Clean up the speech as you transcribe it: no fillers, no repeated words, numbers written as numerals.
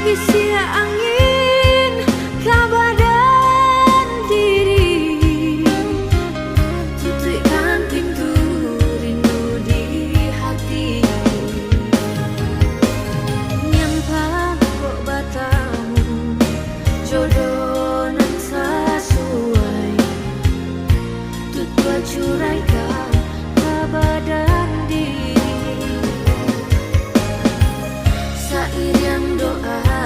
Bisi angin kabadan diri, tutupkan pintu rindu di hati. Nyampan kok batamu jodoh nan sesuai, tutua curaikan kabadan diri. Sair yang doa